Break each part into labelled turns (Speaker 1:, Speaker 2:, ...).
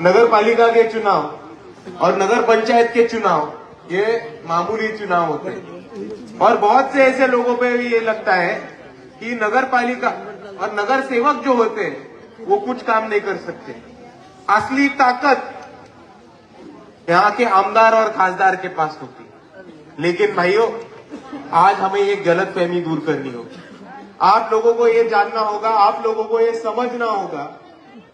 Speaker 1: नगर पालिका के चुनाव और नगर पंचायत के चुनाव ये मामूली चुनाव होते हैं और बहुत से ऐसे लोगों पे भी ये लगता है कि नगर पालिका और नगर सेवक जो होते हैं वो कुछ काम नहीं कर सकते। असली ताकत यहाँ के आमदार और खासदार के पास होती है। लेकिन भाइयों, आज हमें ये गलतफहमी दूर करनी होगी। आप लोगों को ये जानना होगा, आप लोगों को ये समझना होगा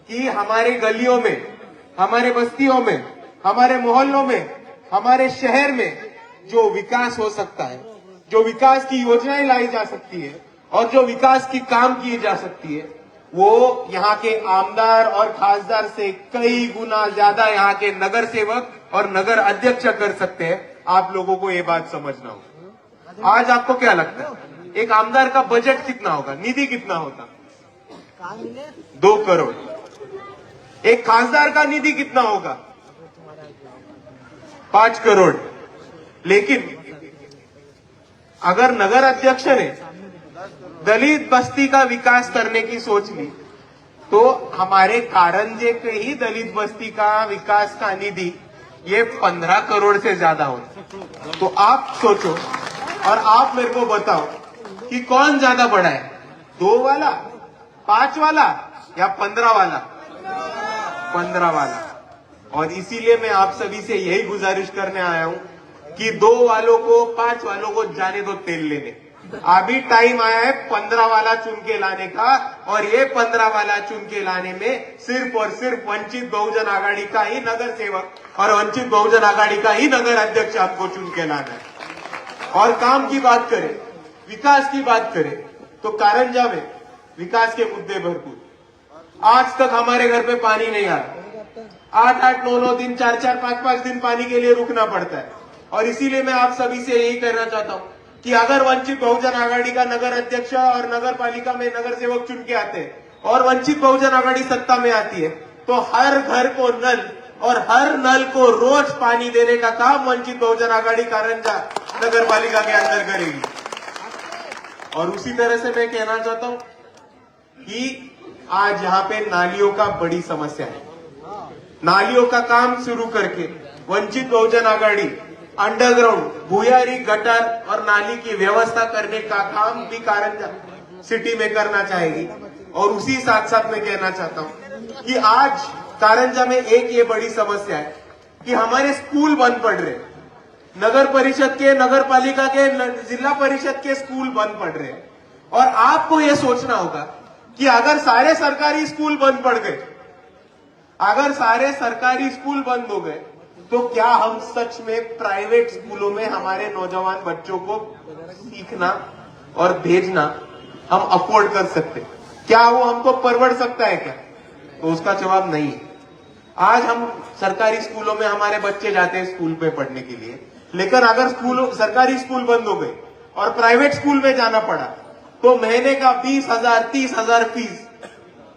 Speaker 1: कि हमारे गलियों में, हमारे बस्तियों में, हमारे मोहल्लों में, हमारे शहर में जो विकास हो सकता है, जो विकास की योजनाएं लाई जा सकती है और जो विकास की काम किए जा सकती है, वो यहाँ के आमदार और खासदार से कई गुना ज्यादा यहाँ के नगर सेवक और नगर अध्यक्ष कर सकते हैं। आप लोगों को ये बात समझना होगा। आज आपको क्या लगता है एक आमदार का बजट कितना होगा, निधि कितना होता? 2 करोड़। एक खासदार का निधि कितना होगा? 5 करोड़। लेकिन अगर नगर अध्यक्ष ने दलित बस्ती का विकास करने की सोच ली तो हमारे कारंजे के ही दलित बस्ती का विकास का निधि ये 15 करोड़ से ज्यादा होता। तो आप सोचो और आप मेरे को बताओ कि कौन ज्यादा बड़ा है, 2 वाला, 5 वाला या 15 वाला? 15 वाला। और इसीलिए मैं आप सभी से यही गुजारिश करने आया हूं कि 2 वालों को, 5 वालों को जाने दो तेल लेने। अभी टाइम आया है 15 वाला चुन के लाने का, और ये 15 वाला चुन के लाने में सिर्फ और सिर्फ वंचित बहुजन आघाड़ी का ही नगर सेवक और वंचित बहुजन आघाड़ी का ही नगर अध्यक्ष आपको चुन के लाना है। और काम की बात करें, विकास की बात करें तो कारंजा में विकास के मुद्दे भरपूर। आज तक हमारे घर पे पानी नहीं आ रहा। 8-8, 9-9 दिन, 4-4, 5-5 दिन पानी के लिए रुकना पड़ता है। और इसीलिए मैं आप सभी से यही कहना चाहता हूं कि अगर वंचित बहुजन आघाड़ी का नगर अध्यक्ष और नगर पालिका में नगर सेवक चुन के आते हैं और वंचित बहुजन आघाड़ी सत्ता में आती है तो हर घर को नल और हर नल को रोज पानी देने का काम वंचित बहुजन आघाड़ी कारंजा नगर पालिका के अंदर करेगी। और उसी तरह से मैं कहना चाहता हूं कि आज यहाँ पे नालियों का बड़ी समस्या है। नालियों का काम शुरू करके वंचित बहुजन आघाड़ी अंडरग्राउंड भूयारी, गटर और नाली की व्यवस्था करने का काम भी कारंजा सिटी में करना चाहेगी। और उसी साथ साथ मैं कहना चाहता हूं कि आज कारंजा में एक ये बड़ी समस्या है कि हमारे स्कूल बंद पड़ रहे हैं। नगर परिषद के, नगर पालिका के, जिला परिषद के स्कूल बंद पड़ रहे हैं। और आपको ये सोचना होगा कि अगर सारे सरकारी स्कूल बंद पड़ गए, अगर सारे सरकारी स्कूल बंद हो गए तो क्या हम सच में प्राइवेट स्कूलों में हमारे नौजवान बच्चों को सीखना और भेजना हम अफोर्ड कर सकते? क्या वो हमको परवड़ सकता है क्या? तो उसका जवाब नहीं है। आज हम सरकारी स्कूलों में हमारे बच्चे जाते हैं स्कूल पे पढ़ने के लिए, लेकिन अगर सरकारी स्कूल बंद हो गए और प्राइवेट स्कूल में जाना पड़ा तो महीने का 20,000, 30,000 फीस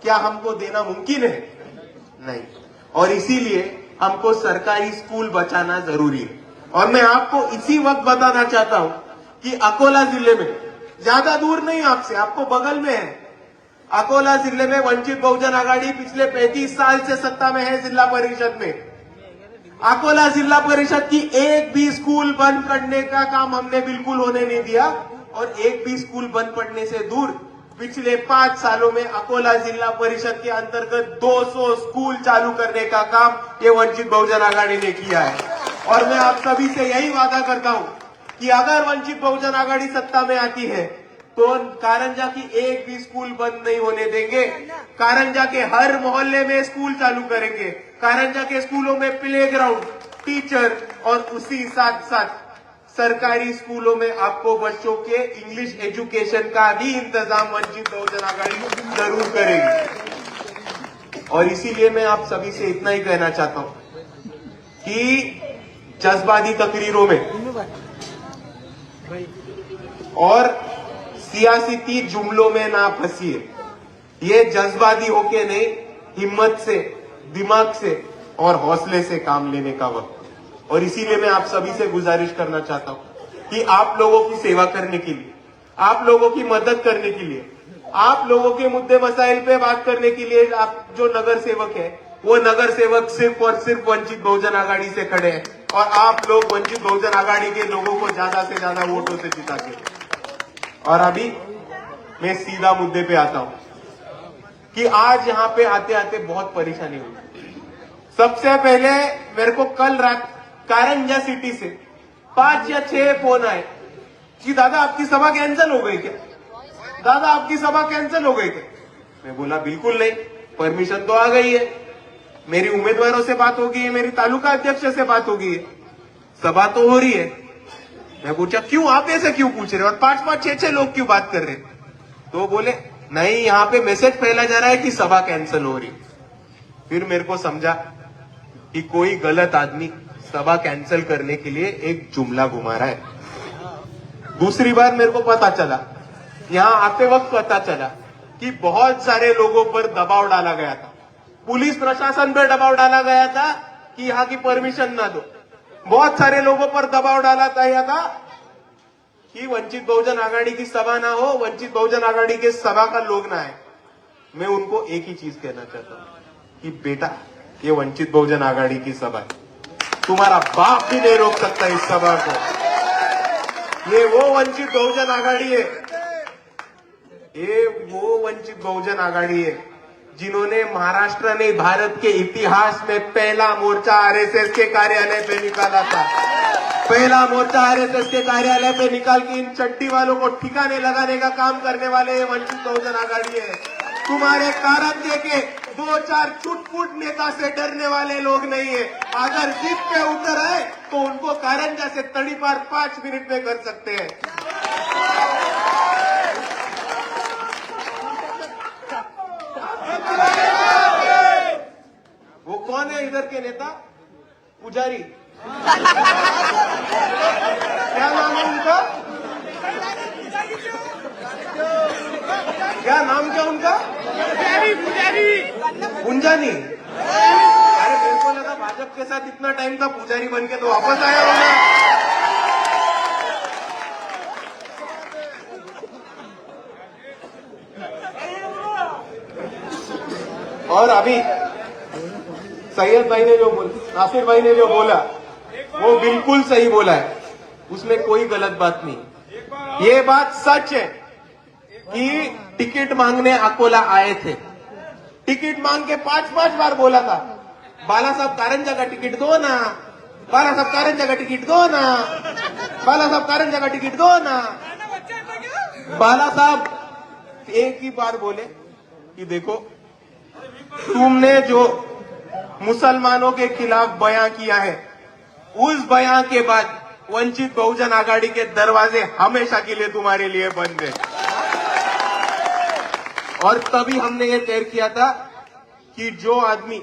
Speaker 1: क्या हमको देना मुमकिन है? नहीं। और इसीलिए हमको सरकारी स्कूल बचाना जरूरी है। और मैं आपको इसी वक्त बताना चाहता हूं कि अकोला जिले में, ज्यादा दूर नहीं आपसे, आपको बगल में है, अकोला जिले में वंचित बहुजन आघाड़ी पिछले 35 साल से सत्ता में है जिला परिषद में। अकोला जिला परिषद की एक भी स्कूल बंद करने का काम हमने बिल्कुल होने नहीं दिया। और एक भी स्कूल बंद पड़ने से दूर पिछले 5 सालों में अकोला जिला परिषद के अंतर्गत 200 स्कूल चालू करने का काम ये वंचित बहुजन आघाड़ी ने किया है। और मैं आप सभी से यही वादा करता हूं कि अगर वंचित बहुजन आघाड़ी सत्ता में आती है तो कारंजा की एक भी स्कूल बंद नहीं होने देंगे। कारंजा के हर मोहल्ले में स्कूल चालू करेंगे। कारंजा के स्कूलों में प्लेग्राउंड, टीचर और उसी साथ साथ सरकारी स्कूलों में आपको बच्चों के इंग्लिश एजुकेशन का भी इंतजाम वंचित बहुजन आघाड़ी जरूर करेगी। और इसीलिए मैं आप सभी से इतना ही कहना चाहता हूं कि जज्बाती तकरीरों में और सियासी जुमलों में ना फंसिए। ये जज्बाती होके नहीं, हिम्मत से, दिमाग से और हौसले से काम लेने का वक्त। और इसीलिए मैं आप सभी से गुजारिश करना चाहता हूं कि आप लोगों की सेवा करने के लिए, आप लोगों की मदद करने के लिए, आप लोगों के मुद्दे मसाइल पे बात करने के लिए आप जो नगर सेवक है वो नगर सेवक सिर्फ और सिर्फ वंचित बहुजन आघाड़ी से खड़े हैं और आप लोग वंचित बहुजन आघाड़ी के लोगों को ज्यादा से ज्यादा वोटों से जिता के। और अभी मैं सीधा मुद्दे पे आता हूं कि आज यहां पे आते आते बहुत परेशानी हुई। सबसे पहले मेरे को कल रात कारंजा सिटी से 5 या 6 फोन आए कि दादा आपकी सभा कैंसिल हो गई क्या, दादा आपकी सभा कैंसिल हो गई क्या। मैं बोला बिल्कुल नहीं, परमिशन तो आ गई है, मेरी उम्मीदवारों से बात हो गई है, मेरी तालुका अध्यक्ष से बात हो गई है, सभा तो हो रही है। मैं पूछा क्यों, आप ऐसे क्यों पूछ रहे हो और 5-5, 6-6 लोग क्यों बात कर रहे। तो बोले नहीं, यहाँ पे मैसेज फैला जा रहा है कि सभा कैंसिल हो रही। फिर मेरे को समझा कि कोई गलत आदमी सभा कैंसिल करने के लिए एक जुमला घुमा रहा है। दूसरी बार मेरे को पता चला, यहां आते वक्त पता चला कि बहुत सारे लोगों पर दबाव डाला गया था, पुलिस प्रशासन पर दबाव डाला गया था कि यहां की परमिशन ना दो। बहुत सारे लोगों पर दबाव डाला गया था कि वंचित बहुजन आघाड़ी की सभा ना हो, वंचित बहुजन आघाड़ी के सभा का लोग ना आए। मैं उनको एक ही चीज कहना चाहता हूं कि बेटा ये वंचित बहुजन आघाड़ी की सभा है, तुम्हारा बाप भी नहीं रोक सकता इस सभा को। ये वो वंचित बहुजन आघाड़ी है, ये वो वंचित बहुजन आघाड़ी है जिन्होंने महाराष्ट्र ने भारत के इतिहास में पहला मोर्चा आरएसएस के कार्यालय पे निकाला था। पहला मोर्चा आरएसएस के कार्यालय पे निकाल के इन चट्टी वालों को ठिकाने लगाने का काम करने वाले वंचित बहुजन आघाड़ी है। तुम्हारे कारण देके 2-4 चुटपुट नेता से डरने वाले लोग नहीं है। अगर जीप पे उतर आए तो उनको कारंजा से तड़ीपार 5 मिनट में कर सकते हैं। वो कौन है इधर के नेता? पुजारी। क्या नाम है उनका? क्या नाम क्या उनका? पुंजानी। अरे मेरे को लगा भाजपा के साथ इतना टाइम था, पुजारी बन के तो वापस आया होगा। और अभी सैयद भाई ने जो बोला, नासिर भाई ने जो बोला वो बिल्कुल सही बोला है, उसमें कोई गलत बात नहीं। ये बात सच है कि टिकट मांगने अकोला आए थे, टिकट मांग के 5-5 बार बोला था बाला साहब कारंजा का टिकट दो ना, बाला साहब कारंजा का टिकट दो ना, बाला साहब कारंजा का टिकट दो ना। बाला साहब एक ही बार बोले कि देखो तुमने जो मुसलमानों के खिलाफ बयां किया है, उस बयां के बाद वंचित बहुजन आघाड़ी के दरवाजे हमेशा के लिए तुम्हारे लिए बंद है। और तभी हमने ये तय किया था कि जो आदमी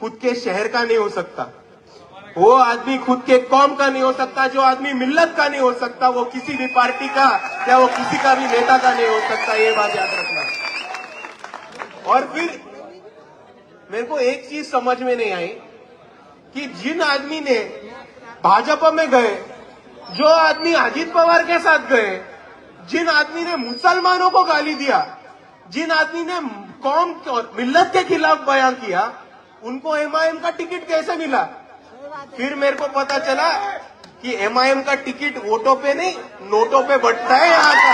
Speaker 1: खुद के शहर का नहीं हो सकता, वो आदमी खुद के कौम का नहीं हो सकता, जो आदमी मिल्लत का नहीं हो सकता, वो किसी भी पार्टी का या वो किसी का भी नेता का नहीं हो सकता। ये बात याद रखना। और फिर मेरे को एक चीज समझ में नहीं आई कि जिन आदमी ने भाजपा में गए, जो आदमी अजित पवार के साथ गए, जिन आदमी ने मुसलमानों को गाली दिया, जिन आदमी ने कौम और मिल्लत के खिलाफ बयान किया, उनको एमआईएम का टिकट कैसे मिला। फिर मेरे को पता चला कि एमआईएम का टिकट वोटों पे नहीं नोटों पे बंटता है यहाँ का।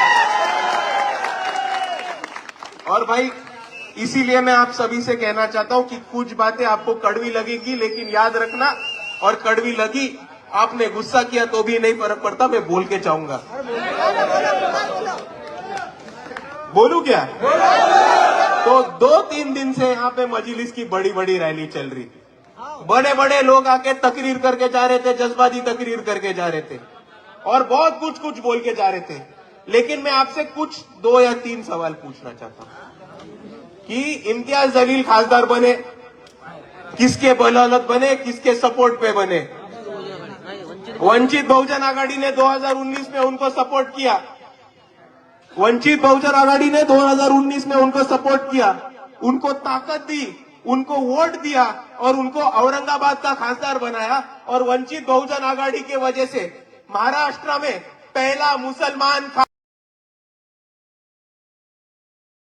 Speaker 1: और भाई इसीलिए मैं आप सभी से कहना चाहता हूं कि कुछ बातें आपको कड़वी लगेगी, लेकिन याद रखना, और कड़वी लगी, आपने गुस्सा किया तो भी नहीं फर्क पड़ता, मैं बोल के जाऊंगा। बोलूं क्या? तो 2-3 दिन से यहाँ पे मजलिस की बड़ी बड़ी रैली चल रही थी, बड़े बड़े लोग आके तकरीर करके जा रहे थे, जज्बाती तकरीर करके जा रहे थे और बहुत कुछ बोल के जा रहे थे। लेकिन मैं आपसे कुछ 2 या 3 सवाल पूछना चाहता हूं कि इम्तियाज जलील खासदार बने, किसके बदौलत बने, किसके सपोर्ट पे बने? वंचित बहुजन आघाड़ी ने 2019 में उनको सपोर्ट किया, वंचित बहुजन आघाड़ी ने 2019 में उनको सपोर्ट किया, उनको ताकत दी, उनको वोट दिया और उनको औरंगाबाद का खासदार बनाया। और वंचित बहुजन आघाड़ी की वजह से महाराष्ट्र में पहला मुसलमान